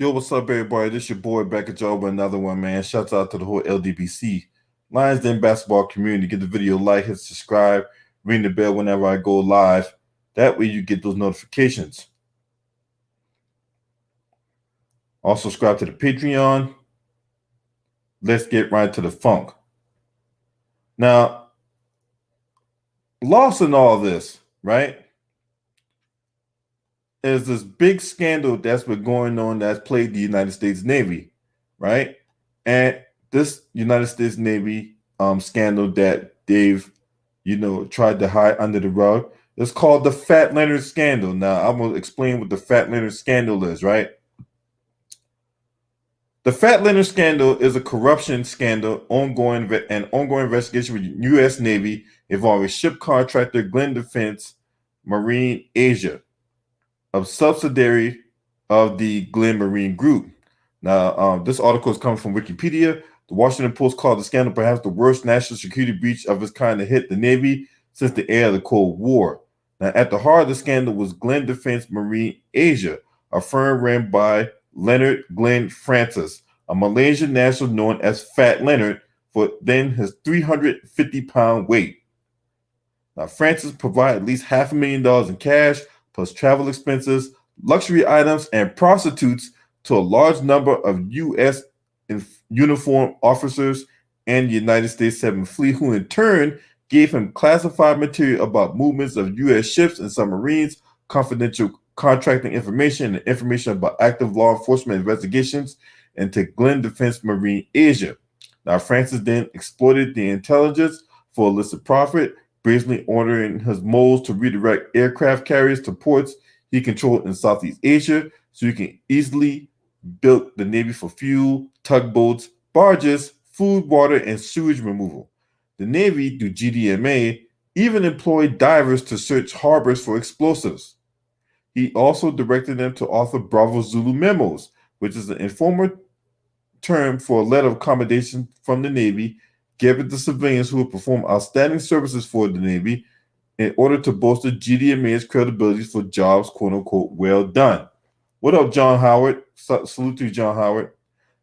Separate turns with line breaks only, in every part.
Yo, what's up, everybody? This your boy back at y'all with another one, man. Shouts out to the whole LDBC Lions Den basketball community. Get the video like, hit subscribe, ring the bell whenever I go live. That way you get those notifications. Also subscribe to the Patreon. Let's get right to the funk. Now, lost in all this, right, is this big scandal that's been going on that's plagued the United States Navy, right? And this United States Navy scandal that they've, tried to hide under the rug is called the Fat Leonard Scandal. Now, I'm going to explain what the Fat Leonard Scandal is, right? The Fat Leonard Scandal is a corruption scandal, ongoing investigation with the U.S. Navy involving ship contractor Glenn Defense Marine Asia, a subsidiary of the Glenn Marine Group. Now, this article is coming from Wikipedia. The Washington Post called the scandal perhaps the worst national security breach of its kind to hit the Navy since the era of the Cold War. Now, at the heart of the scandal was Glenn Defense Marine Asia, a firm ran by Leonard Glenn Francis, a Malaysian national known as Fat Leonard for then his 350-pound weight. Now, Francis provided at least $500,000 in cash, plus travel expenses, luxury items, and prostitutes to a large number of U.S. uniformed officers and the United States 7th Fleet, who in turn gave him classified material about movements of U.S. ships and submarines, confidential contracting information, and information about active law enforcement investigations into Glenn Defense Marine Asia. Now, Francis then exploited the intelligence for illicit profit, brazenly ordering his moles to redirect aircraft carriers to ports he controlled in Southeast Asia so he can easily build the Navy for fuel, tugboats, barges, food, water, and sewage removal. The Navy, through GDMA, even employed divers to search harbors for explosives. He also directed them to author Bravo Zulu memos, which is an informal term for a letter of commendation from the Navy given to civilians who would perform outstanding services for the Navy in order to bolster GDMA's credibility for jobs, quote-unquote, well done. What up, John Howard? Salute to you, John Howard.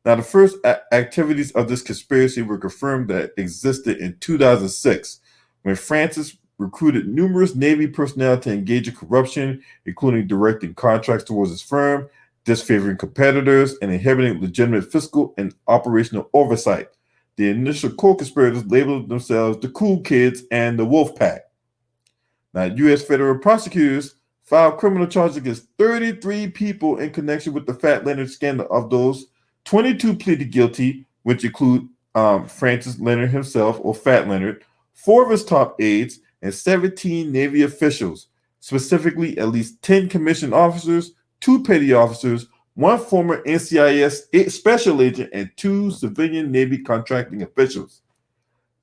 Now, the first activities of this conspiracy were confirmed that existed in 2006, when Francis recruited numerous Navy personnel to engage in corruption, including directing contracts towards his firm, disfavoring competitors, and inhibiting legitimate fiscal and operational oversight. The initial co-conspirators labeled themselves the Cool Kids and the Wolf Pack. Now, U.S. federal prosecutors filed criminal charges against 33 people in connection with the Fat Leonard scandal. Of those, 22 pleaded guilty, which include Francis Leonard himself, or Fat Leonard, 4 of his top aides, and 17 Navy officials, specifically at least 10 commissioned officers, 2 petty officers, 1 former NCIS special agent, and 2 civilian Navy contracting officials.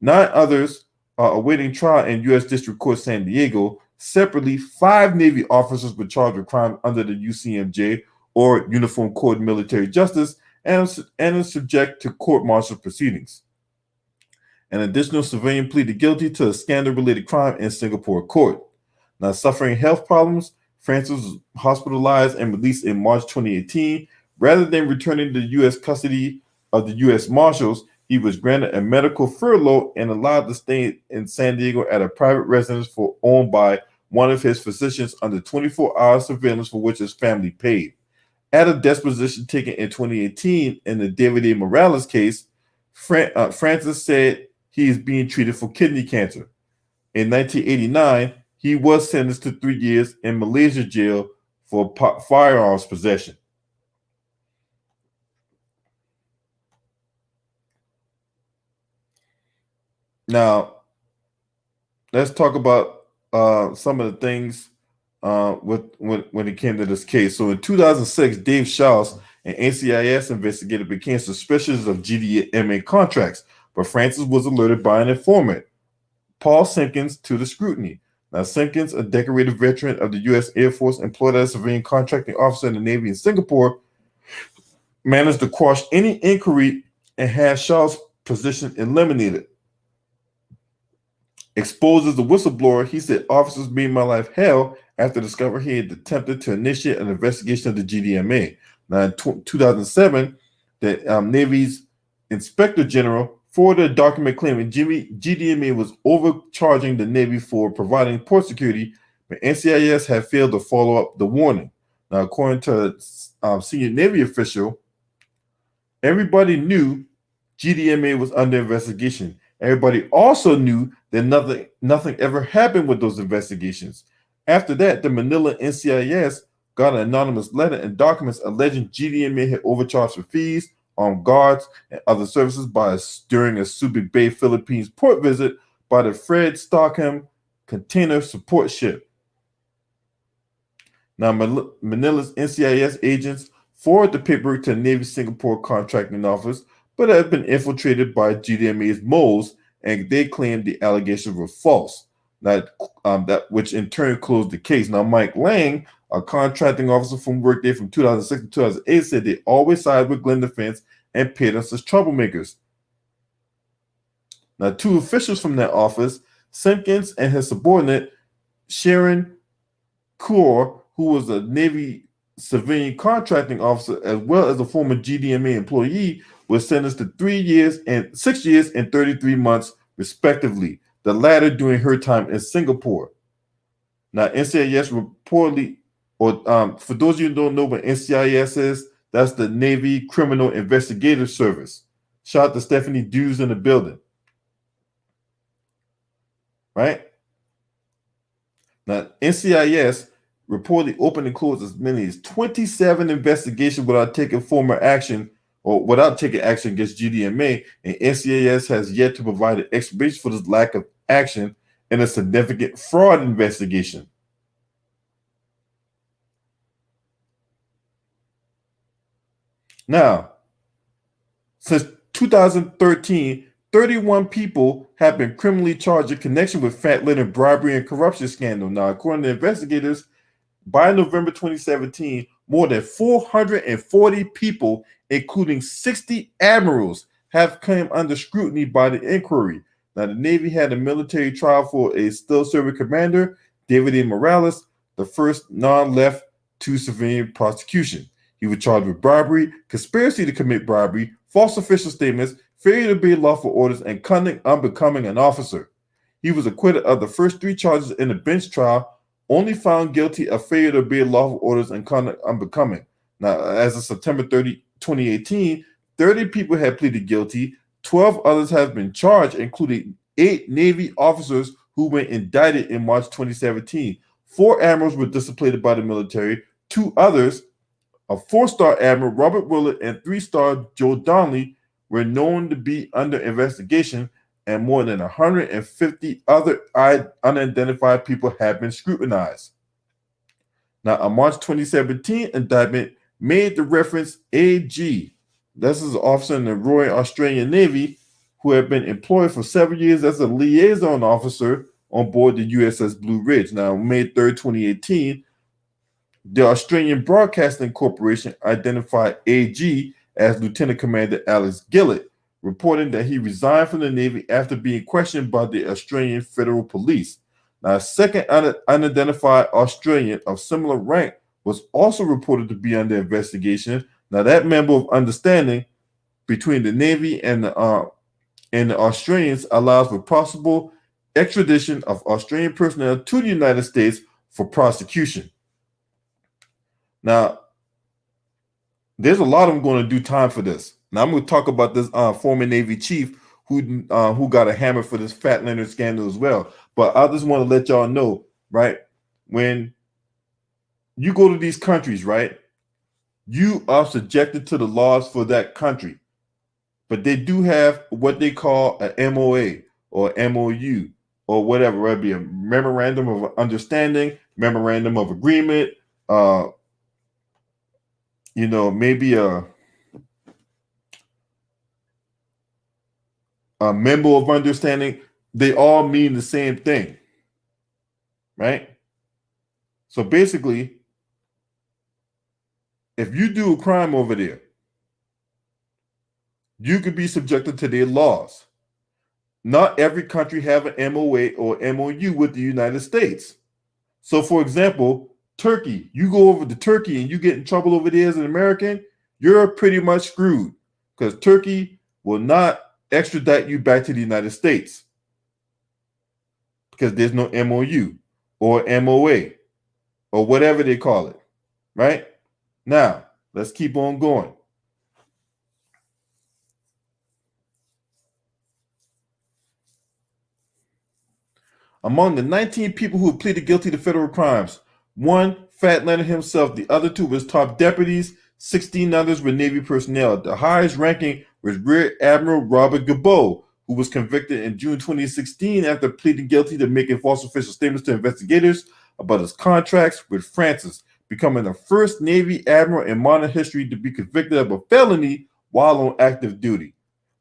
9 others are awaiting trial in U.S. District Court San Diego. Separately, 5 Navy officers were charged with crime under the UCMJ, or Uniform Code of Military Justice, and are subject to court-martial proceedings. An additional civilian pleaded guilty to a scandal-related crime in Singapore court. Now, suffering health problems, Francis was hospitalized and released in March 2018. Rather than returning to U.S. custody of the U.S. Marshals, he was granted a medical furlough and allowed to stay in San Diego at a private residence owned by one of his physicians under 24-hour surveillance, for which his family paid. At a deposition taken in 2018 in the David A. Morales case, Francis said he is being treated for kidney cancer. In 1989, he was sentenced to 3 years in Malaysia jail for firearms possession. Now, let's talk about some of the things when it came to this case. So in 2006, Dave Schaus, an NCIS investigator, became suspicious of GDMA contracts, but Francis was alerted by an informant, Paul Simpkins, to the scrutiny. Now, Simpkins, a decorated veteran of the U.S. Air Force employed as a civilian contracting officer in the Navy in Singapore, managed to quash any inquiry and had Schaus' position eliminated. Exposed as a whistleblower, he said, "Officers made my life hell. after discovering he had attempted to initiate an investigation of the GDMA. Now, in 2007, the Navy's Inspector General forwarded a document claiming GDMA was overcharging the Navy for providing port security, but NCIS had failed to follow up the warning. Now, according to a senior Navy official, everybody knew GDMA was under investigation. Everybody also knew that nothing ever happened with those investigations. After that, the Manila NCIS got an anonymous letter and documents alleging GDMA had overcharged for fees, armed guards, and other services during a Subic Bay, Philippines port visit by the Fred Stockham container support ship. Now, Manila's NCIS agents forwarded the paperwork to the Navy Singapore contracting office, but have been infiltrated by GDMA's moles, and they claimed the allegations were false. That which in turn closed the case. Now, Mike Lang, a contracting officer from work there from 2006 to 2008, said they always sided with Glenn Defense and paid us as troublemakers. Now, two officials from that office, Simpkins and his subordinate, Sharon Kaur, who was a Navy civilian contracting officer as well as a former GDMA employee, was sentenced to 6 years and 33 months, respectively, the latter during her time in Singapore. Now, NCIS reportedly, or for those of you who don't know what NCIS is, that's the Navy Criminal Investigative Service. Shout out to Stephanie Dews in the building. Right? Now, NCIS reportedly opened and closed as many as 27 investigations without taking action against GDMA, and NCIS has yet to provide an explanation for this lack of action in a significant fraud investigation. Now, since 2013, 31 people have been criminally charged in connection with Fat Leonard bribery and corruption scandal. Now, according to investigators, by November 2017, more than 440 people, including 60 admirals, have come under scrutiny by the inquiry. Now, the Navy had a military trial for a still serving commander, David A. Morales, the first non-left to civilian prosecution. He was charged with bribery, conspiracy to commit bribery, false official statements, failure to obey lawful orders, and conduct unbecoming an officer. He was acquitted of the first 3 charges in the bench trial, only found guilty of failure to obey lawful orders and conduct unbecoming. Now, as of September 30, 2018, 30 people had pleaded guilty. 12 others have been charged, including 8 Navy officers who were indicted in March 2017. 4 admirals were disciplined by the military. 2 others, a 4-star admiral, Robert Willett, and 3-star Joe Donnelly, were known to be under investigation, and more than 150 other unidentified people have been scrutinized. Now, a March 2017 indictment made the reference AG. This is an officer in the Royal Australian Navy who had been employed for several years as a liaison officer on board the USS Blue Ridge. Now, May 3rd, 2018, the Australian Broadcasting Corporation identified AG as Lieutenant Commander Alex Gillett, reporting that he resigned from the Navy after being questioned by the Australian Federal Police. Now, a second unidentified Australian of similar rank was also reported to be under investigation. Now, that member of understanding between the Navy and the Australians allows for possible extradition of Australian personnel to the United States for prosecution. Now, there's a lot of them going to do time for this. Now, I'm going to talk about this former Navy chief who got a hammer for this Fat Leonard scandal as well. But I just want to let y'all know, right? When you go to these countries, right, you are subjected to the laws for that country. But they do have what they call an MOA or MOU or whatever. Whether it be a memorandum of understanding, memorandum of agreement, maybe a memo of understanding. They all mean the same thing, right? So basically, if you do a crime over there, you could be subjected to their laws. Not every country have an MOA or MOU with the United States. So, for example, Turkey, you go over to Turkey and you get in trouble over there as an American, you're pretty much screwed because Turkey will not extradite you back to the United States because there's no MOU or MOA or whatever they call it, right? Now, let's keep on going. Among the 19 people who pleaded guilty to federal crimes, one, Fat Leonard himself, the other two was top deputies, 16 others were Navy personnel. The highest ranking was Rear Admiral Robert Gabow, who was convicted in June 2016 after pleading guilty to making false official statements to investigators about his contracts with Francis, becoming the first Navy admiral in modern history to be convicted of a felony while on active duty.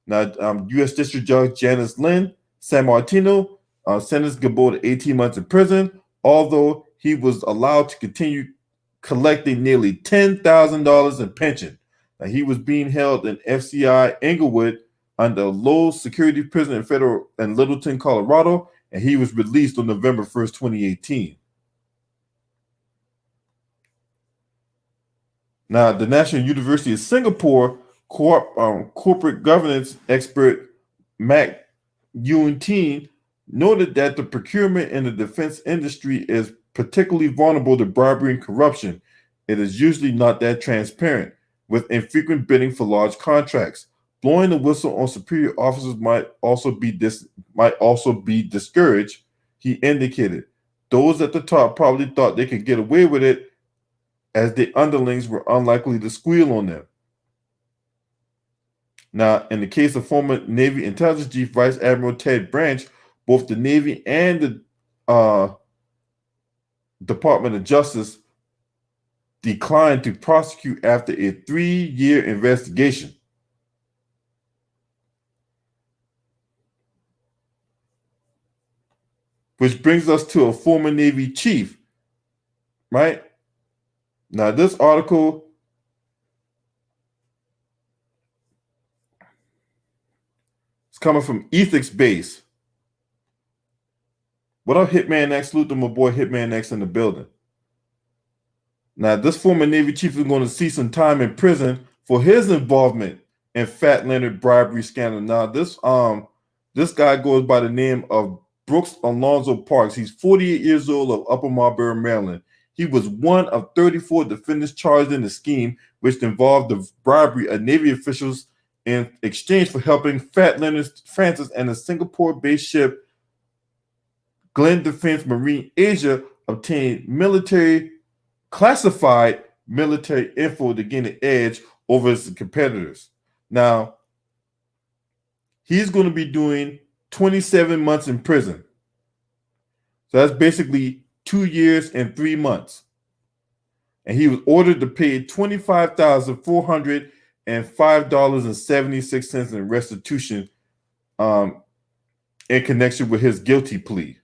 Now, U.S. District Judge Janice Lynn San Martino sentenced Gabow to 18 months in prison, although he was allowed to continue collecting nearly $10,000 in pension. Now, he was being held in FCI Englewood under a low security prison in Littleton, Colorado, and he was released on November 1st, 2018. Now, the National University of Singapore corporate governance expert Mac Yuan-Tin noted that the procurement in the defense industry is particularly vulnerable to bribery and corruption. It is usually not that transparent, with infrequent bidding for large contracts. Blowing the whistle on superior officers might also be discouraged, he indicated. Those at the top probably thought they could get away with it, as the underlings were unlikely to squeal on them. Now, in the case of former Navy Intelligence Chief Vice Admiral Ted Branch, both the Navy and the Department of Justice declined to prosecute after a 3-year investigation. Which brings us to a former Navy chief, right? Now, this article is coming from Ethics Base. What up, Hitman X? Salute to my boy Hitman X in the building. Now, this former Navy chief is going to see some time in prison for his involvement in Fat Leonard bribery scandal. Now, this guy goes by the name of Brooks Alonzo Parks. He's 48 years old of Upper Marlboro, Maryland. He was one of 34 defendants charged in the scheme, which involved the bribery of Navy officials in exchange for helping Fat Leonard Francis and a Singapore-based ship, Glenn Defense Marine Asia, obtain classified military info to gain an edge over his competitors. Now, he's going to be doing 27 months in prison. So that's basically 2 years and 3 months. And he was ordered to pay $25,405.76 in restitution in connection with his guilty plea.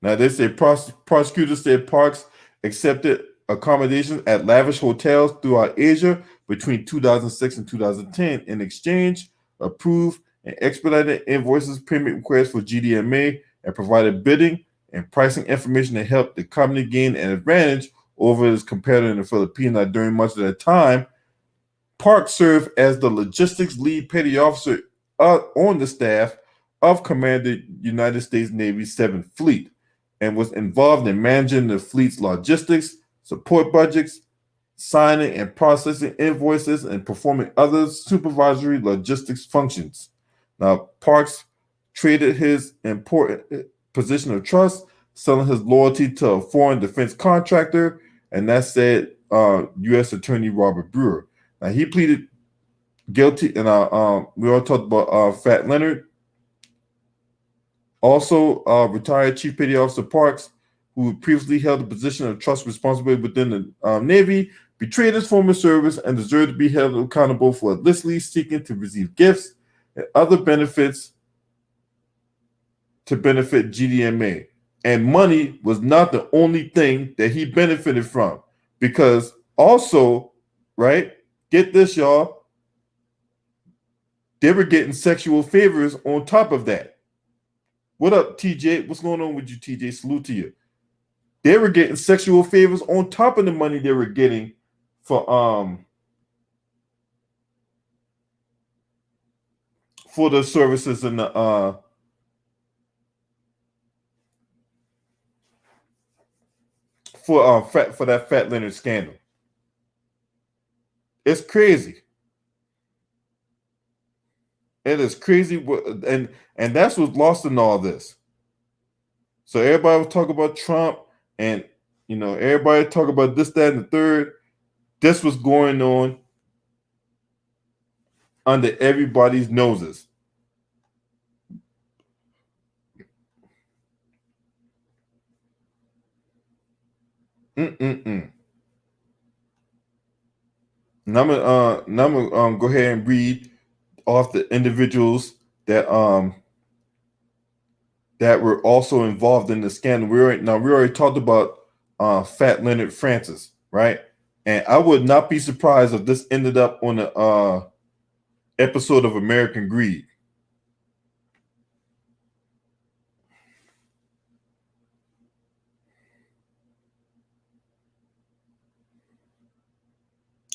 Now, they say prosecutors said Parks accepted accommodations at lavish hotels throughout Asia between 2006 and 2010 in exchange, approved and expedited invoices, payment requests for GDMA, and provided bidding and pricing information that helped the company gain an advantage over its competitor in the Philippines. Now, during much of that time, Park served as the logistics lead petty officer on the staff of Commander United States Navy 7th Fleet and was involved in managing the fleet's logistics, support budgets, signing and processing invoices, and performing other supervisory logistics functions. Now, Parks traded his important position of trust, selling his loyalty to a foreign defense contractor, and that said U.S. Attorney Robert Brewer. Now, he pleaded guilty, and we all talked about Fat Leonard. Also, retired Chief Petty Officer Parks, who previously held the position of trust responsibility within the Navy, betrayed his former service and deserved to be held accountable for illicitly seeking to receive gifts and other benefits to benefit GDMA. And money was not the only thing that he benefited from, because also, right, get this, y'all, they were getting sexual favors on top of that. What up, TJ? What's going on with you, TJ? Salute to you. They were getting sexual favors on top of the money they were getting for the services and the for that Fat Leonard scandal. It's crazy. It is crazy, and that's what's lost in all this. So everybody was talking about Trump, and everybody talk about this, that, and the third. This was going on under everybody's noses. Mm-mm-mm. Now I'm gonna go ahead and read off the individuals that were also involved in the scandal. We already talked about Fat Leonard Francis, right? And I would not be surprised if this ended up on a episode of American Greed.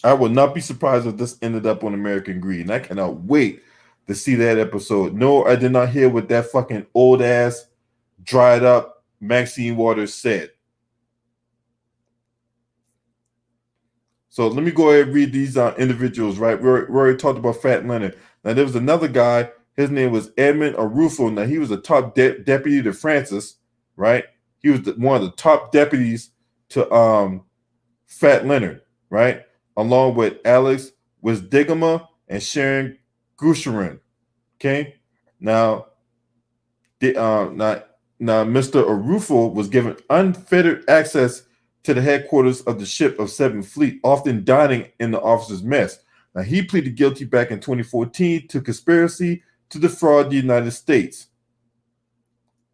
I would not be surprised if this ended up on American Greed. And I cannot wait to see that episode. No, I did not hear what that fucking old ass, dried up Maxine Waters said. So let me go ahead and read these individuals, right? We already talked about Fat Leonard. Now, there was another guy. His name was Edmund Arufo. Now, he was a top deputy to Francis, right? He was one of the top deputies to Fat Leonard, right? Along with Alex Wisdigama and Sharon Gusharin. Okay? Now, Mr. Arufo was given unfettered access to the headquarters of the ship of 7th Fleet, often dining in the officers' mess. Now, he pleaded guilty back in 2014 to conspiracy to defraud the United States.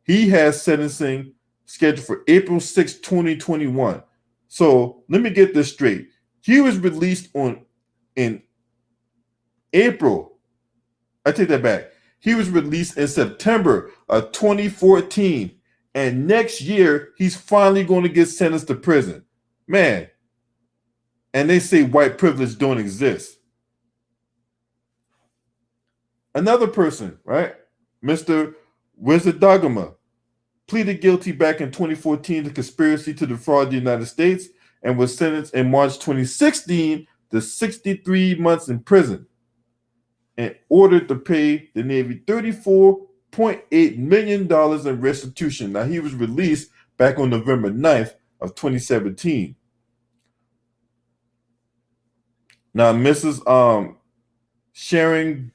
He has sentencing scheduled for April 6, 2021. So let me get this straight. He was released in April. I take that back. He was released in September of 2014. And next year, he's finally going to get sentenced to prison. Man. And they say white privilege don't exist. Another person, right? Mr. Wizardagama pleaded guilty back in 2014 to conspiracy to defraud the United States and was sentenced in March 2016 to 63 months in prison and ordered to pay the Navy $34.8 million in restitution. Now, he was released back on November 9th of 2017. Now, Mrs. Sharon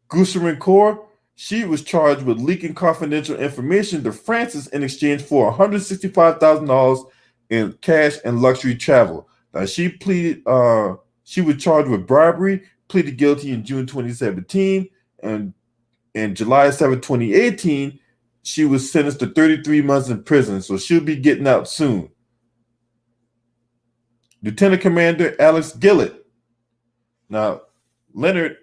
Gusharin Kaur, she was charged with leaking confidential information to Francis in exchange for $165,000 in cash and luxury travel. Now, she was charged with bribery, pleaded guilty in June 2017, and in July 7, 2018, she was sentenced to 33 months in prison, so she'll be getting out soon. Lieutenant Commander Alex Gillett. Now, Leonard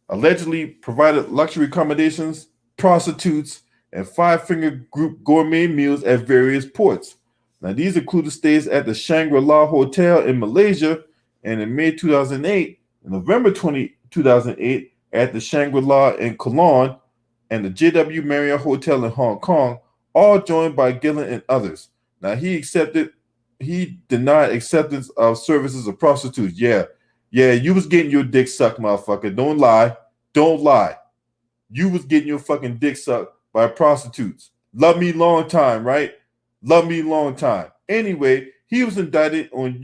allegedly provided luxury accommodations, prostitutes, and five-finger group gourmet meals at various ports. Now, these included stays at the Shangri-La Hotel in Malaysia, and in May 2008, November 2008, at the Shangri-La in Cologne, and the JW Marriott Hotel in Hong Kong, all joined by Gillen and others. Now, he denied acceptance of services of prostitutes. Yeah, you was getting your dick sucked, motherfucker. Don't lie. You was getting your fucking dick sucked by prostitutes. Love me long time, right? Love me long time. Anyway, he was indicted on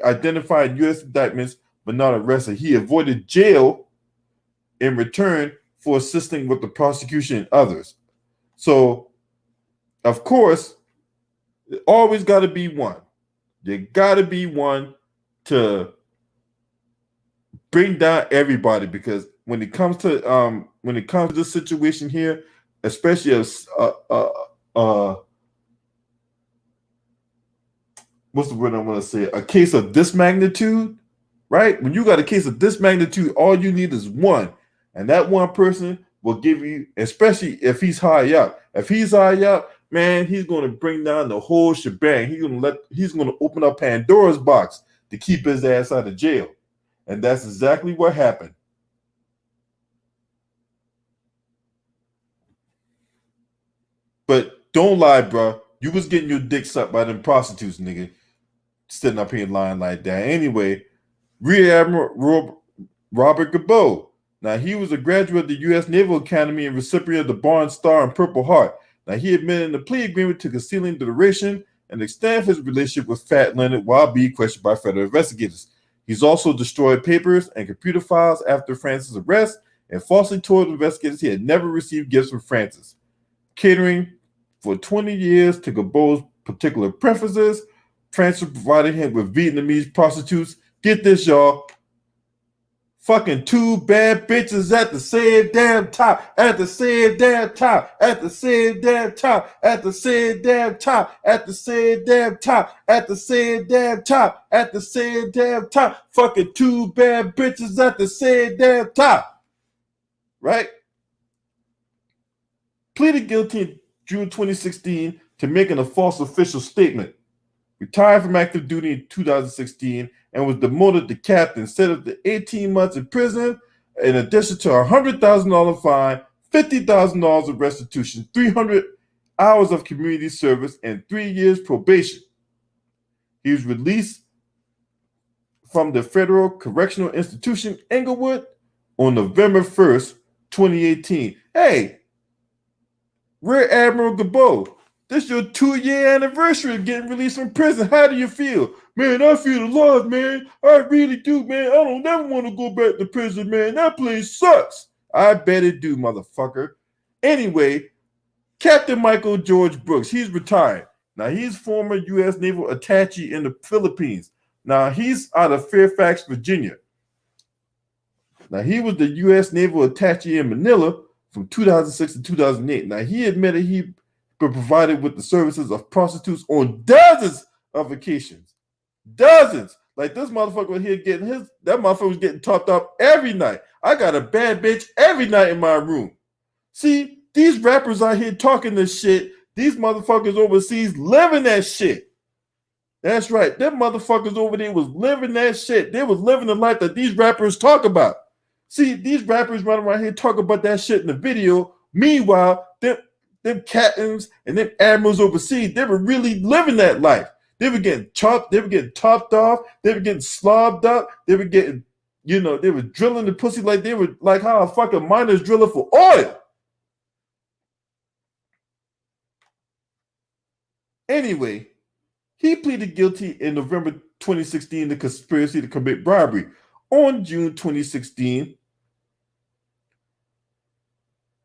identified U.S. indictments, but not arrested. He avoided jail in return for assisting with the prosecution and others. So, of course, there always got to be one. There got to be one to bring down everybody, because when it comes to this situation here, especially what's the word I want to say? A case of this magnitude, right? When you got a case of this magnitude, all you need is one, and that one person will give you, especially if he's high up. If he's high up, man, he's going to bring down the whole shebang. He's going to open up Pandora's box to keep his ass out of jail. And that's exactly what happened. But don't lie, bro. You was getting your dick sucked by them prostitutes, nigga. Sitting up here lying like that. Anyway, Rear Admiral Robert Gabow. Now, he was a graduate of the U.S. Naval Academy and recipient of the Bronze Star and Purple Heart. Now, he admitted in the plea agreement to concealing the duration and extent of his relationship with Fat Leonard while being questioned by federal investigators. He's also destroyed papers and computer files after Francis' arrest and falsely told investigators he had never received gifts from Francis. Catering for 20 years to Gabow's particular preferences, Francis provided him with Vietnamese prostitutes. Get this, y'all. Fucking 2 bad bitches at the same damn top, at the same damn top, at the same damn top, at the same damn top, at the same damn top, at the same damn top, at the same damn top. Fucking 2 bad bitches at the same damn top. Right? Pleaded guilty in June 2016 to making a false official statement. Retired from active duty in 2016 and was demoted to captain, sentenced to 18 months in prison, in addition to a $100,000 fine, $50,000 of restitution, 300 hours of community service, and 3 years probation. He was released from the Federal Correctional Institution, Englewood, on November 1st, 2018. Hey, Rear Admiral Gabow, this is your 2-year anniversary of getting released from prison. How do you feel? Man, I feel alive, man. I really do, man. I don't never want to go back to prison, man. That place sucks. I bet it do, motherfucker. Anyway, Captain Michael George Brooks, he's retired. Now, he's former U.S. Naval attaché in the Philippines. Now, he's out of Fairfax, Virginia. Now, he was the U.S. Naval attaché in Manila from 2006 to 2008. Now, he admitted he been provided with the services of prostitutes on dozens of occasions. Dozens. Like this motherfucker here that motherfucker was getting topped up every night. I got a bad bitch every night in my room. See, these rappers out here talking this shit, these motherfuckers overseas living that shit. That's right. Them motherfuckers over there was living that shit. They was living the life that these rappers talk about. See, these rappers running around here talk about that shit in the video. Meanwhile, them captains and them admirals overseas, they were really living that life. They were getting chopped, they were getting topped off, they were getting slobbed up, they were getting, they were drilling the pussy like they were like how a fucking miner's drilling for oil. Anyway, he pleaded guilty in November 2016 to conspiracy to commit bribery. On June 2016,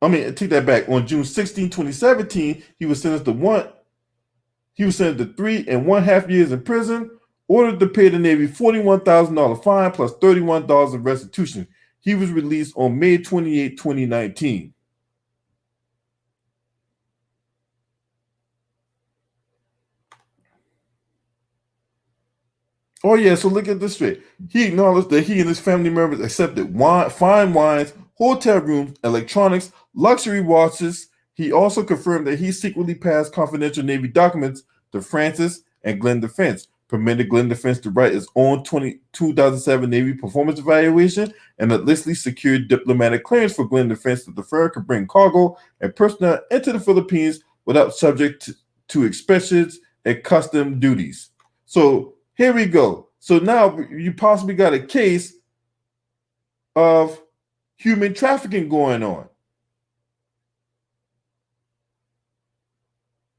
take that back. On June 16, 2017, he was sentenced to 3.5 years in prison, ordered to pay the Navy $41,000 fine plus $31 in restitution. He was released on May 28, 2019. Oh yeah, so look at this straight. He acknowledged that he and his family members accepted fine wines, hotel rooms, electronics, luxury watches. He also confirmed that he secretly passed confidential Navy documents to Francis and Glenn Defense, permitted Glenn Defense to write his own 2007 Navy performance evaluation, and illicitly secured diplomatic clearance for Glenn Defense that the firm could bring cargo and personnel into the Philippines without subject to inspections and custom duties. So here we go. So now you possibly got a case of human trafficking going on.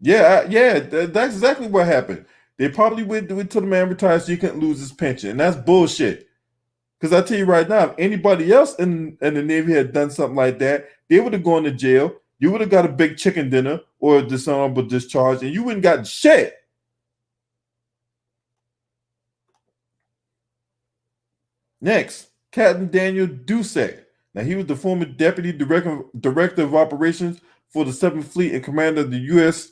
Yeah, that's exactly what happened. They probably went until the man retired so he couldn't lose his pension. And that's bullshit. Because I tell you right now, if anybody else in the Navy had done something like that, they would have gone to jail. You would have got a big chicken dinner or a dishonorable discharge, and you wouldn't got shit. Next, Captain Daniel Dusek. Now, he was the former Deputy Director of Operations for the 7th Fleet and commander of the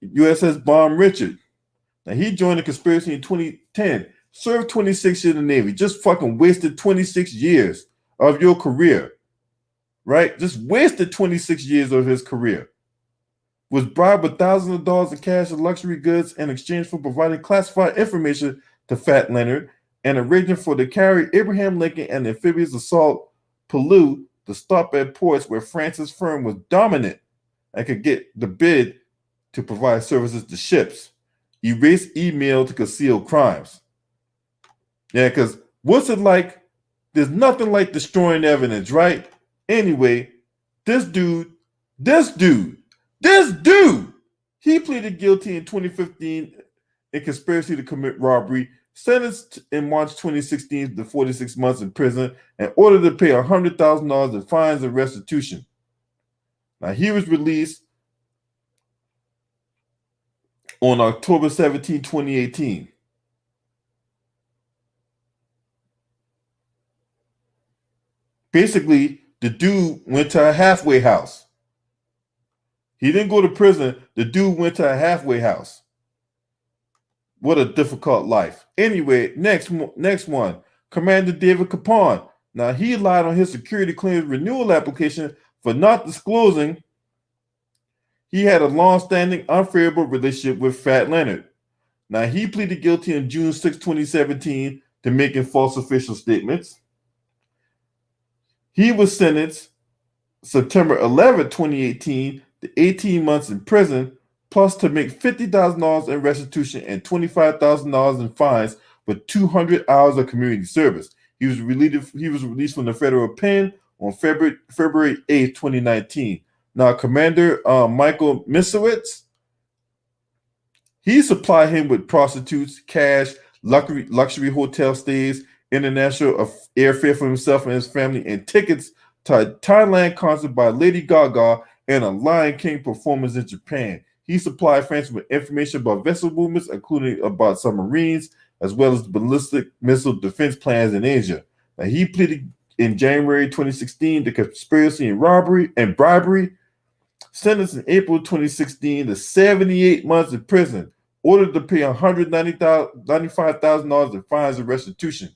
USS Bomb Richard. Now, he joined the conspiracy in 2010, served 26 years in the Navy, just fucking wasted 26 years of your career. right? Just wasted 26 years of his career. Was bribed with thousands of dollars in cash and luxury goods in exchange for providing classified information to Fat Leonard and arranging for the carry Abraham Lincoln and amphibious assault Pellew to stop at ports where France's firm was dominant and could get the bid to provide services to ships. Erase email to conceal crimes. Yeah, because what's it like? There's nothing like destroying evidence, right? Anyway, this dude, he pleaded guilty in 2015 in conspiracy to commit robbery, sentenced in March 2016 to 46 months in prison, and ordered to pay $100,000 in fines and restitution. Now, he was released on October 17, 2018. Basically, the dude went to a halfway house. He didn't go to prison. The dude went to a halfway house. What a difficult life. Anyway, next one. Commander David Capone. Now, he lied on his security clearance renewal application for not disclosing he had a long-standing unfavorable relationship with Fat Leonard. Now, he pleaded guilty on June 6, 2017 to making false official statements. He was sentenced September 11, 2018 to 18 months in prison, plus to make $50,000 in restitution and $25,000 in fines for 200 hours of community service. He was released from the federal pen on February 8, 2019. Now, Commander Michael Misowitz, he supplied him with prostitutes, cash, luxury hotel stays, international airfare for himself and his family, and tickets to a Thailand concert by Lady Gaga and a Lion King performance in Japan. He supplied France with information about vessel movements, including about submarines, as well as ballistic missile defense plans in Asia. Now, he pleaded in January 2016 to conspiracy and bribery, sentenced in April 2016 to 78 months in prison, ordered to pay $195,000 in fines and restitution.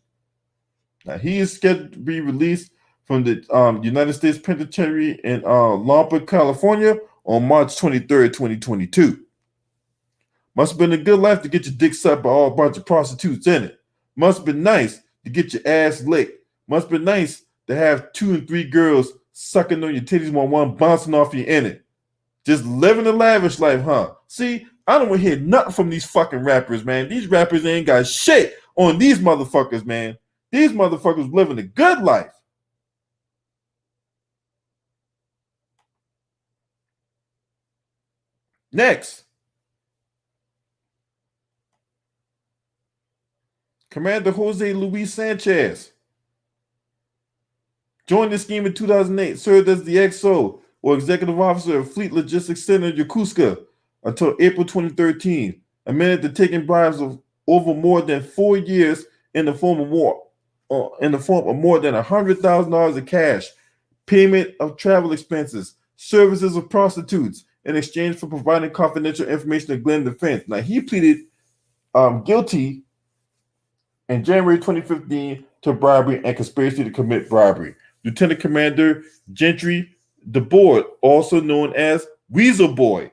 Now, he is scheduled to be released from the United States Penitentiary in Lombard, California on March 23rd, 2022. Must have been a good life to get your dick sucked by a bunch of prostitutes in it. Must have been nice to get your ass licked. Must have been nice to have 2 and 3 girls sucking on your titties while one bouncing off you in it. Just living a lavish life, huh? See, I don't want to hear nothing from these fucking rappers, man. These rappers ain't got shit on these motherfuckers, man. These motherfuckers living a good life. Next, Commander Jose Luis Sanchez joined the scheme in 2008, served as the XO, or Executive Officer of Fleet Logistics Center in Yokosuka until April 2013, admitted to taking bribes of over more than 4 years in the form of more than $100,000 in cash, payment of travel expenses, services of prostitutes, in exchange for providing confidential information to Glenn Defense. Now, he pleaded guilty in January 2015 to bribery and conspiracy to commit bribery. Lieutenant Commander Gentry DeBoard, also known as Weasel Boy.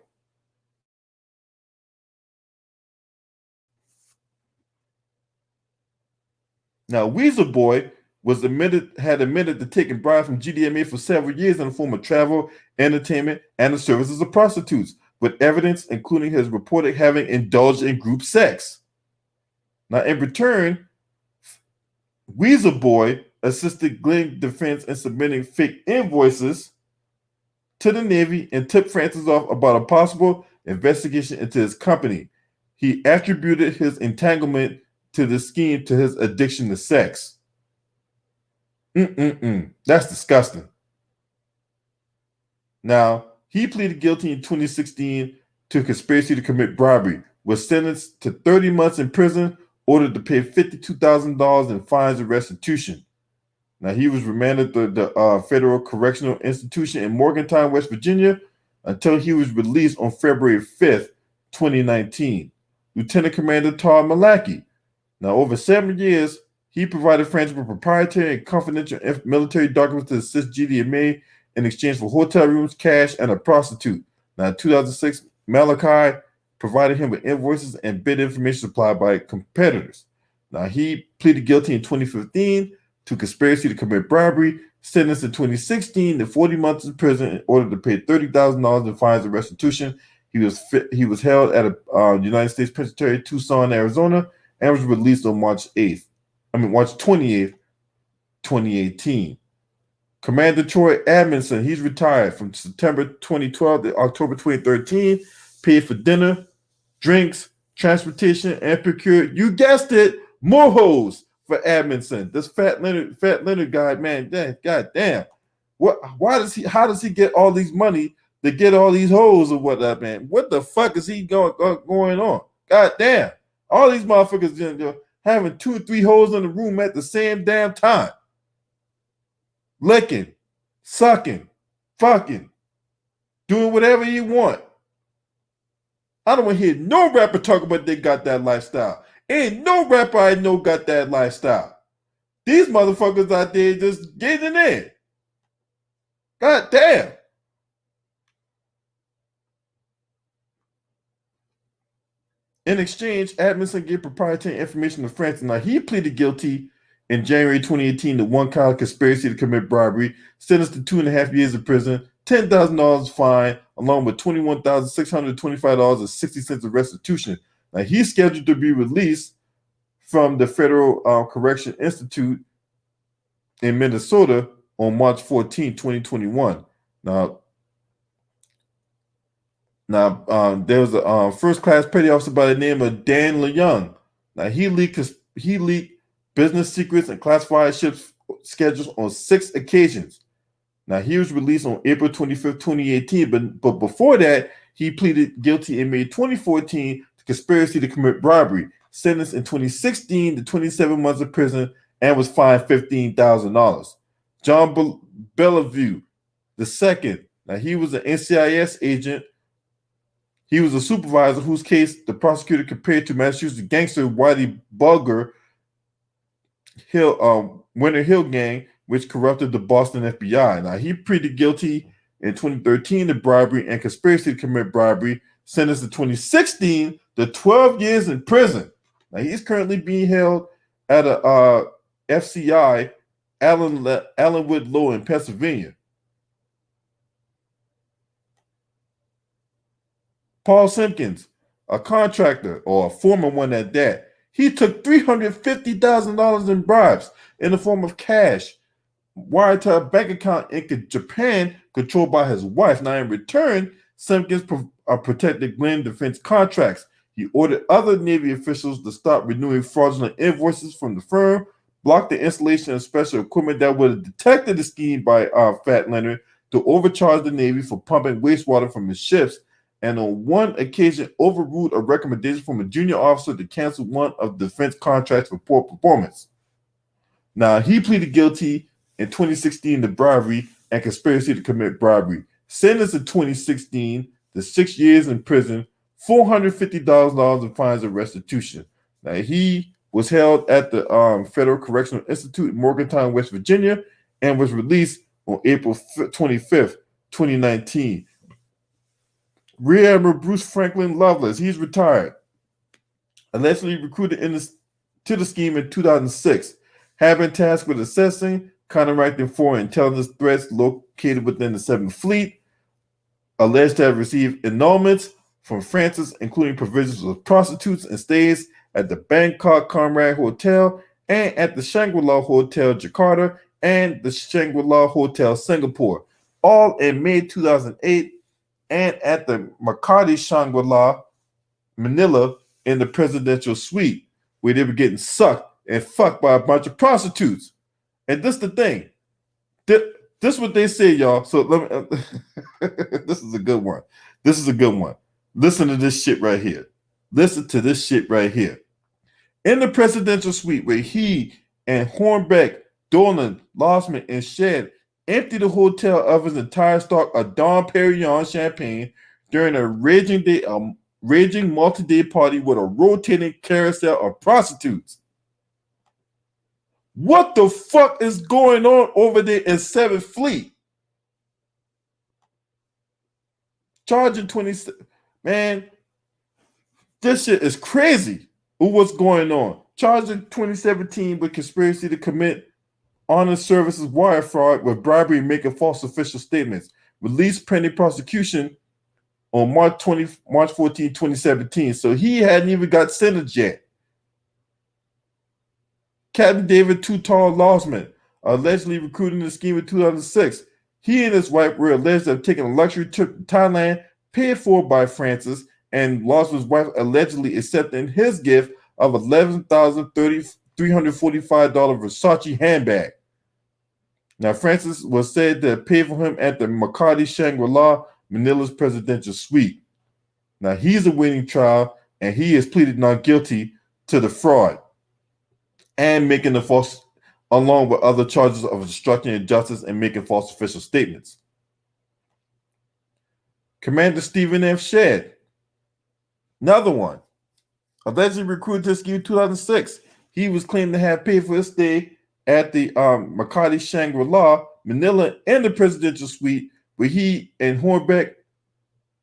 Now, Weasel Boy had admitted to taking bribes from GDMA for several years in the form of travel, entertainment, and the services of prostitutes, with evidence including his reported having indulged in group sex. Now, in return, Weasel Boy assisted Glenn Defense in submitting fake invoices to the Navy and tipped Francis off about a possible investigation into his company. He attributed his entanglement to the scheme to his addiction to sex. That's disgusting. Now, he pleaded guilty in 2016 to conspiracy to commit bribery, was sentenced to 30 months in prison, ordered to pay $52,000 in fines and restitution. Now, he was remanded to the Federal Correctional Institution in Morgantown, West Virginia, until he was released on February 5th, 2019. Lieutenant Commander Todd Malaki. Now, over 7 years, he provided France with proprietary and confidential military documents to assist GDMA in exchange for hotel rooms, cash, and a prostitute. Now, in 2006, Malachi provided him with invoices and bid information supplied by competitors. Now, he pleaded guilty in 2015 to conspiracy to commit bribery, sentenced in 2016 to 40 months in prison in order to pay $30,000 in fines and restitution. He was held at a United States Penitentiary, Tucson, Arizona, and was released on March 28th, 2018. Commander Troy Amundsen, he's retired from September 2012 to October 2013, paid for dinner, drinks, transportation, and procured, you guessed it, more hoes for Amundsen. This Fat Leonard guy, man, god damn. How does he get all these money to get all these hoes or whatnot, man? What the fuck is he going on? God damn. All these motherfuckers having 2 or 3 hoes in the room at the same damn time. Licking, sucking, fucking, doing whatever you want. I don't want to hear no rapper talk about they got that lifestyle. Ain't no rapper I know got that lifestyle. These motherfuckers out there just getting in. God damn. In exchange, Amundsen gave proprietary information to France. Now, he pleaded guilty in January 2018 to 1 count of conspiracy to commit bribery, sentenced to 2.5 years in prison, $10,000 fine, along with $21,625.60 of restitution. Now, he's scheduled to be released from the Federal Correction Institute in Minnesota on March 14, 2021. Now, there was a first-class petty officer by the name of Dan LeYoung. Now, he leaked business secrets and classified ships schedules on 6 occasions. Now, he was released on April 25th, 2018, but before that, he pleaded guilty in May 2014 to conspiracy to commit bribery, sentenced in 2016 to 27 months of prison, and was fined $15,000. John Bellevue II. Now, he was an NCIS agent. He was a supervisor whose case the prosecutor compared to Massachusetts gangster Whitey Bulger Winter Hill gang, which corrupted the Boston FBI. Now, he pleaded guilty in 2013 to bribery and conspiracy to commit bribery, sentenced in 2016 to 12 years in prison. Now, he's currently being held at a FCI, Allenwood Law in Pennsylvania. Paul Simpkins, a contractor, or a former one at that, he took $350,000 in bribes in the form of cash wired to a bank account in Japan controlled by his wife. Now, in return, Simpkins protected Glenn Defense contracts. He ordered other Navy officials to stop renewing fraudulent invoices from the firm, blocked the installation of special equipment that would have detected the scheme by Fat Leonard to overcharge the Navy for pumping wastewater from his ships, and on one occasion overruled a recommendation from a junior officer to cancel one of the defense contracts for poor performance. Now, he pleaded guilty in 2016 to bribery and conspiracy to commit bribery, sentenced in 2016 to 6 years in prison, $450,000 in fines and restitution. Now, he was held at the Federal Correctional Institute in Morgantown, West Virginia, and was released on April 25th, 2019. Rear Admiral Bruce Franklin Lovelace, he's retired, allegedly recruited to the scheme in 2006, had been tasked with assessing, counteracting foreign intelligence threats located within the 7th Fleet, alleged to have received annulments from Francis, including provisions of prostitutes and stays at the Bangkok Conrad Hotel and at the Shangri-La Hotel Jakarta and the Shangri-La Hotel Singapore, all in May 2008, and at the Makati Shangri-La Manila in the presidential suite, where they were getting sucked and fucked by a bunch of prostitutes. And this the thing. This is what they say, y'all. So let me, this is a good one. This is a good one. Listen to this shit right here. Listen to this shit right here. In the presidential suite, where he and Hornbeck, Dolan, Lossman, and Shedd emptied the hotel of his entire stock of Dom Perignon champagne during a raging multi-day party with a rotating carousel of prostitutes. What the fuck is going on over there in 7th Fleet? Charging 20, man, this shit is crazy. What's going on? Charged in 2017 with conspiracy to commit honest services wire fraud with bribery and making false official statements. Released pending prosecution on March 14, 2017. So he hadn't even got sentenced yet. Captain David Too Tall Losman, allegedly recruited in the scheme in 2006. He and his wife were alleged to have taken a luxury trip to Thailand, paid for by Francis, and Losman's wife allegedly accepted his gift of $11,345 Versace handbag. Now, Francis was said to have paid for him at the Makati Shangri-La, Manila's presidential suite. Now, he's awaiting trial, and he has pleaded not guilty to the fraud and making the false, along with other charges of obstructing justice and making false official statements. Commander Stephen F. Shedd, another one, allegedly recruited to the scheme in 2006. He was claimed to have paid for his stay at the Makati Shangri-La, Manila, and the presidential suite, where he and Hornbeck,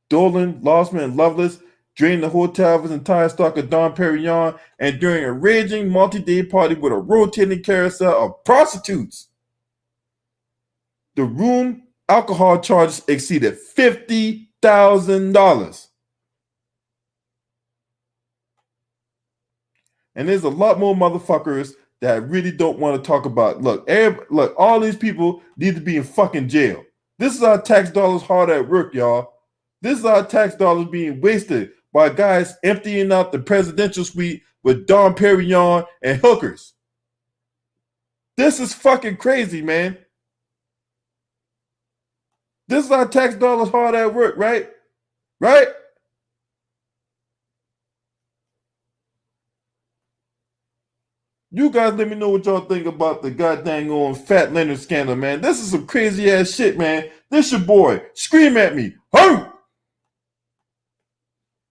Dolan, Losman, and Lovelace drained the hotel of his entire stock of Dom Perignon, and during a raging multi-day party with a rotating carousel of prostitutes. The room alcohol charges exceeded $50,000. And there's a lot more motherfuckers that I really don't want to talk about. Look, all these people need to be in fucking jail. This is our tax dollars hard at work, y'all. This is our tax dollars being wasted by guys emptying out the presidential suite with Dom Perignon and hookers. This is fucking crazy, man. This is our tax dollars hard at work, right? Right? You guys let me know what y'all think about the goddamn on Fat Leonard Scandal, man. This is some crazy ass shit, man. This your boy. Scream at me. Hurry!